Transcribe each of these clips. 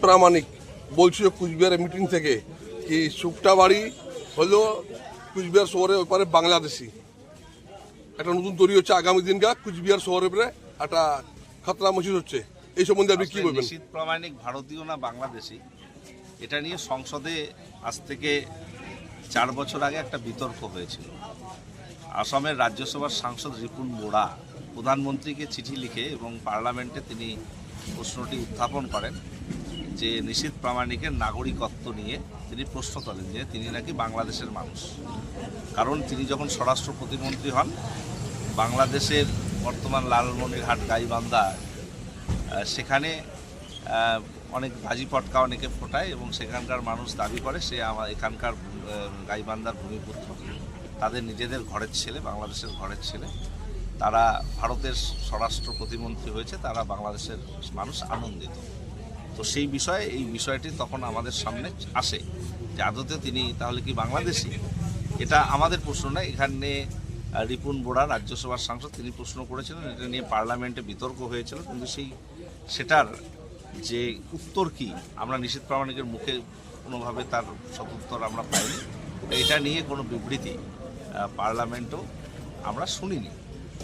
প্রামাণিক বলছিল কুচবিহারের মিটিং থেকে কি শুকটাবাড়ি হলো কুচবিহার শহরের ওপারে বাংলাদেশি একটা নতুন তৈরি হচ্ছে আগামী দিনকার কুচবিহার শহরের উপরে একটা খাতরা মসজিদ হচ্ছে। এই সম্বন্ধে আপনি কি বলবেন? নিশীথ প্রামাণিক ভারতীয় না বাংলাদেশি, এটা নিয়ে সংসদে আজ থেকে 4 বছর আগে একটা বিতর্ক হয়েছিল। আসামের রাজ্যসভার সাংসদ রিপুন বোরা প্রধানমন্ত্রীকে চিঠি লিখে এবং পার্লামেন্টে তিনি প্রশ্নটি উত্থাপন করেন যে নিশীথ প্রামাণিকের নাগরিকত্ব নিয়ে তিনি প্রশ্ন তোলেন যে তিনি নাকি বাংলাদেশের মানুষ। কারণ তিনি যখন স্বরাষ্ট্র প্রতিমন্ত্রী হন, বাংলাদেশের বর্তমান লালমনিরহাট গাইবান্ধা সেখানে অনেক বাজি পটকা অনেকে ফোটায় এবং সেখানকার মানুষ দাবি করে সে আমার এখানকার গাইবান্ধার ভূমিপুত্র, তাদের নিজেদের ঘরের ছেলে, বাংলাদেশের ঘরের ছেলে। তারা ভারতের স্বরাষ্ট্র প্রতিমন্ত্রী হয়েছে, তারা বাংলাদেশের মানুষ আনন্দিত। তো সেই বিষয়ে এই বিষয়টি তখন আমাদের সামনে আসে যে আদতে তিনি তাহলে কি বাংলাদেশি। এটা আমাদের প্রশ্ন নয়, এখানে রিপুন বোরা রাজ্যসভার সাংসদ তিনি প্রশ্ন করেছিলেন, এটা নিয়ে পার্লামেন্টে বিতর্ক হয়েছিল, কিন্তু সেটার যে উত্তর কি আমরা নিশীথ প্রামাণিকের মুখে কোনোভাবে তার সদুত্তর আমরা পাইনি। এটা নিয়ে কোনো বিবৃতি পার্লামেন্টও আমরা শুনিনি।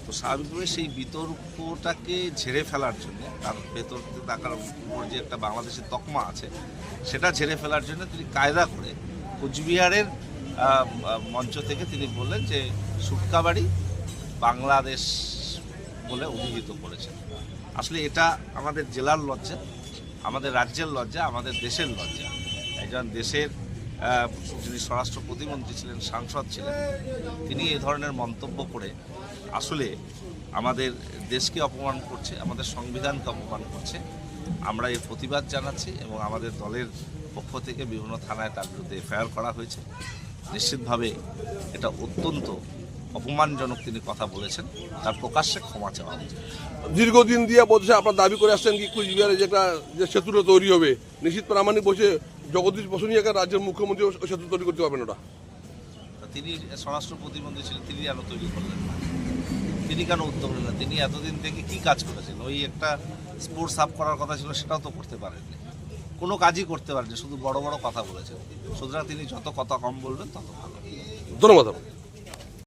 তো স্বাভাবিকভাবে সেই বিতর্কটাকে ঝেড়ে ফেলার জন্য, তার ভেতর থাকার উপর যে একটা বাংলাদেশের তকমা আছে সেটা ঝেড়ে ফেলার জন্য তিনি কায়দা করে কোচবিহারের মঞ্চ থেকে তিনি বললেন যে শুটকাবাড়ি বাংলাদেশ বলে অভিহিত করেছেন। আসলে এটা আমাদের জেলার লজ্জা, আমাদের রাজ্যের লজ্জা, আমাদের দেশের লজ্জা। একজন দেশের যিনি স্বরাষ্ট্র প্রতিমন্ত্রী ছিলেন, সাংসদ ছিলেন, তিনি এই ধরনের মন্তব্য করে আসলে আমাদের দেশকে অপমান করছে, আমাদের সংবিধানকে অপমান করছে। আমরা এর প্রতিবাদ জানাচ্ছি এবং আমাদের দলের পক্ষ থেকে বিভিন্ন থানায় তার বিরুদ্ধে এফআইআর করা হয়েছে। নিশ্চিতভাবে এটা অত্যন্ত অপমানজনক তিনি কথা বলেছেন, তার প্রকাশ্যে ক্ষমা চাওয়া উচিত। দীর্ঘদিন দিয়ে বলছে আপনারা দাবি করে আসছেন কি কুচবিহারে যে সেতুটা তৈরি হবে, নিশীথ প্রামাণিক বসে জগদীশ বসু নিয়ে রাজ্যের মুখ্যমন্ত্রী সেতু তৈরি করতে পারবেন ওটা? তিনি স্বরাষ্ট্র প্রতিমন্ত্রী ছিলেন, তিনি কেন তৈরি করলেন না? তিনি কেন উদ্যোগ নিলেন? তিনি এতদিন থেকে কি কাজ করেছেন? ওই একটা স্পোর্টস হাব করার কথা ছিল, সেটাও তো করতে পারেননি, কোনো কাজই করতে পারেননি, শুধু বড় বড় কথা বলেছেন। সুতরাং তিনি যত কথা কম বলবেন তত ভালো। ধন্যবাদ।